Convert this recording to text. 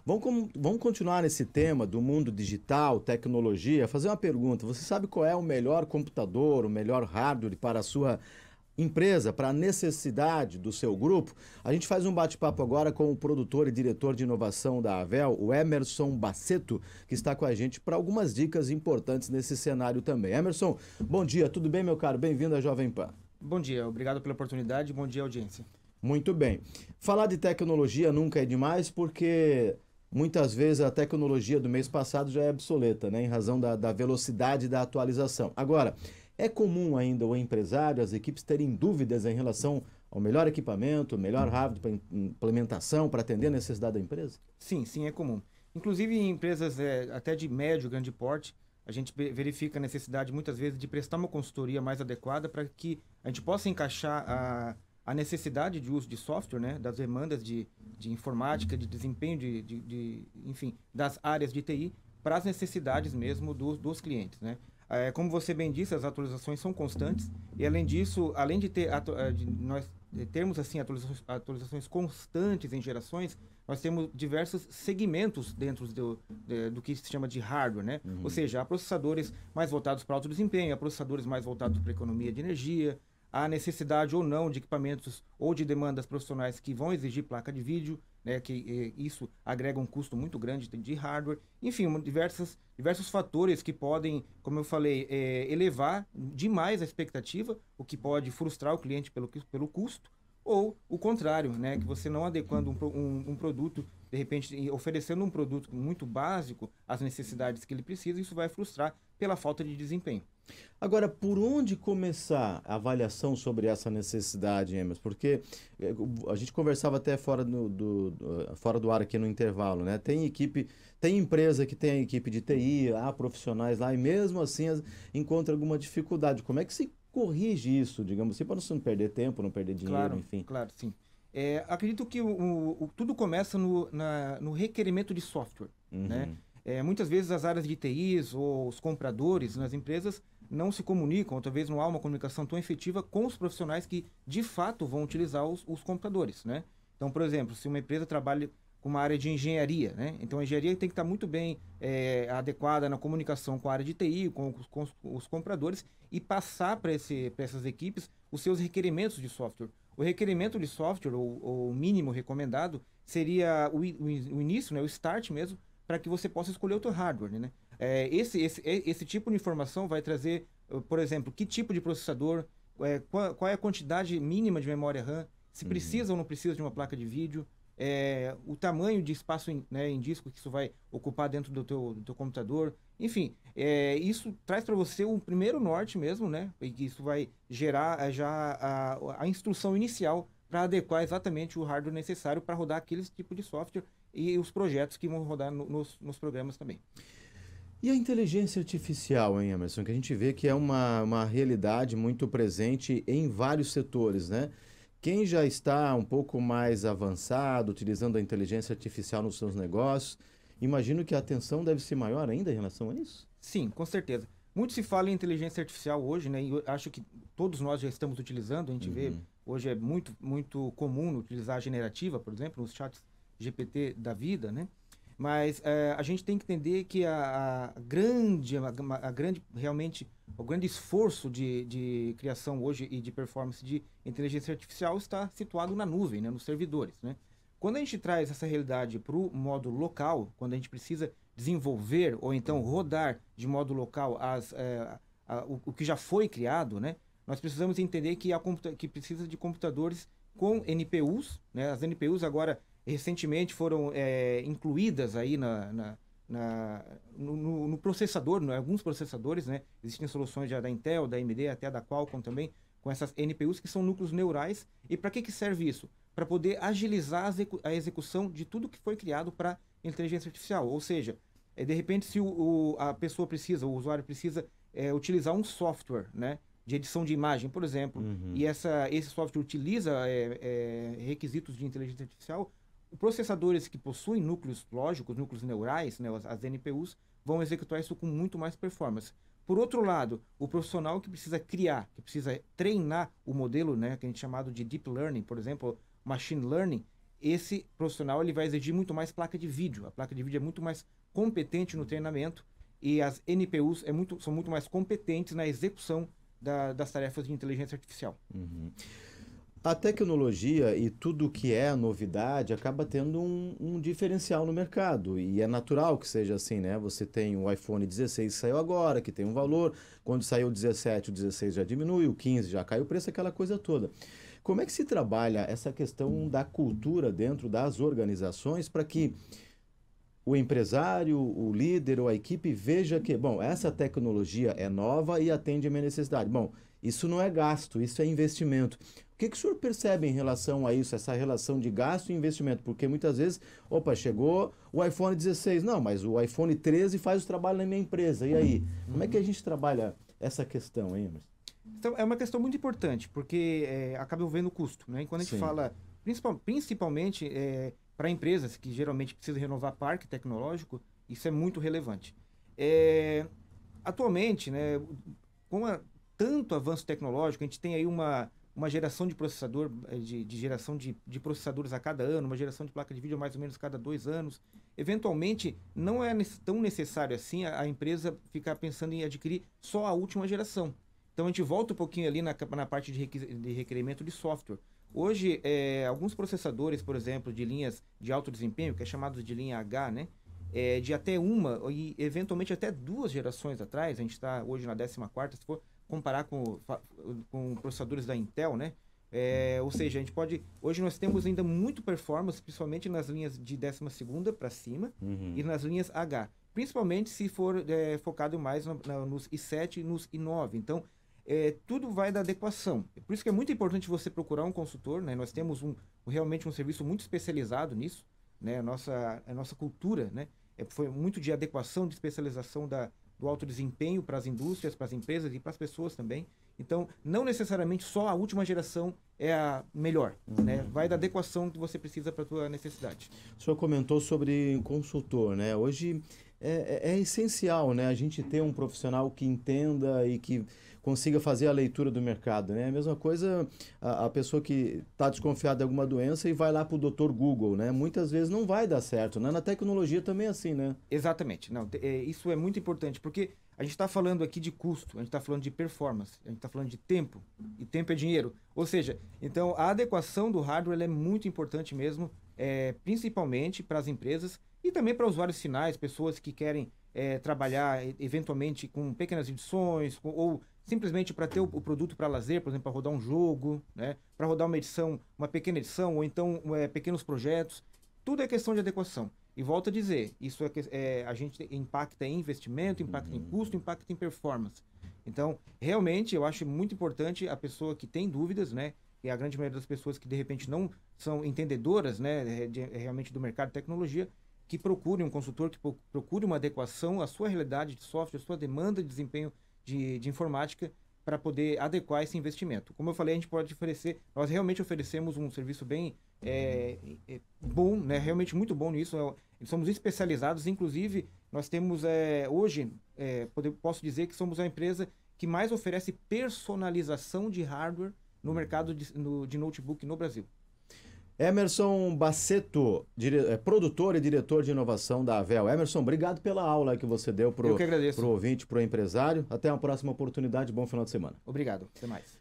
Vamos continuar nesse tema do mundo digital, tecnologia. Fazer uma pergunta: você sabe qual é o melhor computador, o melhor hardware para a sua empresa, para a necessidade do seu grupo? A gente faz um bate-papo agora com o produtor e diretor de inovação da Avel, o Emerson Baceto, que está com a gente para algumas dicas importantes nesse cenário também. Emerson, bom dia, tudo bem, meu caro? Bem-vindo à Jovem Pan. Bom dia, obrigado pela oportunidade. Bom dia, audiência. Muito bem. Falar de tecnologia nunca é demais, porque muitas vezes a tecnologia do mês passado já é obsoleta, né, em razão da velocidade da atualização. Agora, é comum ainda o empresário, as equipes terem dúvidas em relação ao melhor equipamento, melhor hardware para implementação, para atender a necessidade da empresa? Sim, é comum. Inclusive em empresas até de médio, grande porte, a gente verifica a necessidade muitas vezes de prestar uma consultoria mais adequada para que a gente possa encaixar a necessidade de uso de software, né, das demandas de informática, de desempenho, enfim, das áreas de TI para as necessidades mesmo dos clientes, né? Como você bem disse, as atualizações são constantes e além disso, além de de nós termos assim atualizações constantes em gerações, nós temos diversos segmentos dentro do que se chama de hardware, né? Ou seja, há processadores mais voltados para alto desempenho, há processadores mais voltados para economia de energia, há necessidade ou não de equipamentos ou de demandas profissionais que vão exigir placa de vídeo, né? Que isso agrega um custo muito grande de hardware. Enfim, diversos fatores que podem, como eu falei, elevar demais a expectativa, o que pode frustrar o cliente pelo custo, ou o contrário, né, que você não adequando um produto, de repente oferecendo um produto muito básico às necessidades que ele precisa, isso vai frustrar pela falta de desempenho. Agora, por onde começar a avaliação sobre essa necessidade, Emerson? Porque a gente conversava até fora do ar aqui no intervalo, né? Tem equipe, tem empresa que tem a equipe de TI, há profissionais lá, e mesmo assim encontra alguma dificuldade. Como é que se corrige isso, digamos assim, para não perder tempo, não perder dinheiro, Claro, enfim? claro, sim. Acredito que tudo começa no requerimento de software, né? Uhum. Muitas vezes as áreas de TIs ou os compradores nas empresas não se comunicam, ou talvez não há uma comunicação tão efetiva com os profissionais que de fato vão utilizar os computadores, né? Então, por exemplo, se uma empresa trabalha com uma área de engenharia, né? Então a engenharia tem que estar muito bem adequada na comunicação com a área de TI, com os compradores e passar para essas equipes os seus requerimentos de software. O requerimento de software, ou o mínimo recomendado, seria o início, né, o start mesmo, para que você possa escolher o teu hardware, né? Esse tipo de informação vai trazer, por exemplo, que tipo de processador, qual é a quantidade mínima de memória RAM, se Uhum. precisa ou não precisa de uma placa de vídeo, o tamanho de espaço em disco que isso vai ocupar dentro do teu computador. Enfim, isso traz para você o primeiro norte mesmo, né? E que isso vai gerar já a instrução inicial para adequar exatamente o hardware necessário para rodar aquele tipo de software e os projetos que vão rodar nos programas também. E a inteligência artificial, hein, Emerson? Que a gente vê que é uma realidade muito presente em vários setores, né? Quem já está um pouco mais avançado, utilizando a inteligência artificial nos seus negócios, imagino que a atenção deve ser maior ainda em relação a isso. Sim, com certeza. Muito se fala em inteligência artificial hoje, né? E eu acho que todos nós já estamos utilizando. A gente vê Uhum. hoje é muito comum utilizar a generativa, por exemplo, os chats GPT da vida, né? Mas a gente tem que entender que realmente, o grande esforço de criação hoje e de performance de inteligência artificial está situado na nuvem, né? Nos servidores, né? Quando a gente traz essa realidade para o modo local, quando a gente precisa desenvolver ou então rodar de modo local o que já foi criado, né? Nós precisamos entender que precisa de computadores com NPUs, né? As NPUs agora recentemente foram incluídas aí no processador, né? Alguns processadores, né? Existem soluções já da Intel, da AMD, até da Qualcomm também, com essas NPUs que são núcleos neurais. E para que serve isso? Para poder agilizar a execução de tudo que foi criado para inteligência artificial. Ou seja, de repente, se a pessoa precisa, o usuário precisa utilizar um software, né, de edição de imagem, por exemplo, e Uhum. esse software utiliza requisitos de inteligência artificial, os processadores que possuem núcleos lógicos, núcleos neurais, né, as NPUs, vão executar isso com muito mais performance. Por outro lado, o profissional que precisa criar, que precisa treinar o modelo, né, que a gente chamado de deep learning, por exemplo, machine learning, esse profissional ele vai exigir muito mais placa de vídeo. A placa de vídeo é muito mais competente no treinamento e as NPUs são muito mais competentes na execução das tarefas de inteligência artificial. Uhum. A tecnologia e tudo que é novidade acaba tendo um diferencial no mercado e é natural que seja assim, né? Você tem o iPhone 16 que saiu agora, que tem um valor, quando saiu o 17, o 16 já diminui, o 15 já cai o preço, aquela coisa toda. Como é que se trabalha essa questão da cultura dentro das organizações para que o empresário, o líder ou a equipe veja que, bom, essa tecnologia é nova e atende a minha necessidade. Bom, isso não é gasto, isso é investimento. O que o senhor percebe em relação a isso, essa relação de gasto e investimento? Porque muitas vezes, opa, chegou o iPhone 16, não, mas o iPhone 13 faz o trabalho na minha empresa, e aí? Como é que a gente trabalha essa questão, hein, Emerson? Então, é uma questão muito importante, porque acaba envolvendo custo, né? E quando a gente fala, principalmente para empresas que geralmente precisam renovar parque tecnológico, isso é muito relevante. Atualmente, né, com tanto avanço tecnológico, a gente tem aí uma geração de processador, de geração de processadores a cada ano, uma geração de placa de vídeo mais ou menos a cada 2 anos. Eventualmente, não é tão necessário assim a empresa ficar pensando em adquirir só a última geração. Então, a gente volta um pouquinho ali na parte de requerimento de software. Hoje, alguns processadores, por exemplo, de linhas de alto desempenho, que é chamado de linha H, né? De até uma e eventualmente até 2 gerações atrás, a gente está hoje na 14ª, se for comparar com processadores da Intel, né? Ou seja, a gente pode... Hoje nós temos ainda muito performance, principalmente nas linhas de 12ª para cima e nas linhas H. Principalmente se for focado mais nos i7 e nos i9. Então, tudo vai da adequação. Por isso que é muito importante você procurar um consultor, né? Nós temos realmente um serviço muito especializado nisso, né? A nossa cultura, né? Foi muito de adequação, de especialização do alto desempenho para as indústrias, para as empresas e para as pessoas também. Então, não necessariamente só a última geração é a melhor, né? Vai da adequação que você precisa para a tua necessidade. O senhor comentou sobre consultor, né? Hoje é essencial, né? A gente ter um profissional que entenda e que consiga fazer a leitura do mercado, né? A mesma coisa a pessoa que está desconfiada de alguma doença e vai lá para o Dr. Google, né? Muitas vezes não vai dar certo, né? Na tecnologia também é assim, né? Exatamente. Não, isso é muito importante, porque a gente está falando aqui de custo, a gente está falando de performance, a gente está falando de tempo, e tempo é dinheiro. Ou seja, então a adequação do hardware ela é muito importante mesmo, principalmente para as empresas e também para usuários finais, pessoas que querem trabalhar eventualmente com pequenas edições ou simplesmente para ter o produto para lazer, por exemplo, para rodar um jogo, né? Para rodar uma pequena edição, ou então pequenos projetos. Tudo é questão de adequação. E volto a dizer, isso a gente impacta em investimento, impacta em custo, impacta em performance. Então, realmente, eu acho muito importante a pessoa que tem dúvidas, né? E a grande maioria das pessoas que, de repente, não são entendedoras, né, realmente do mercado de tecnologia, que procure um consultor, que procure uma adequação à sua realidade de software, à sua demanda de desempenho de informática para poder adequar esse investimento. Como eu falei, a gente pode nós realmente oferecemos um serviço bem bom, né? Realmente muito bom nisso. Somos especializados, inclusive nós temos hoje, posso dizer que somos a empresa que mais oferece personalização de hardware no mercado de notebook no Brasil. Emerson Baceto, produtor e diretor de inovação da Avel. Emerson, obrigado pela aula que você deu para o ouvinte, para o empresário. Até uma próxima oportunidade. Bom final de semana. Obrigado. Até mais.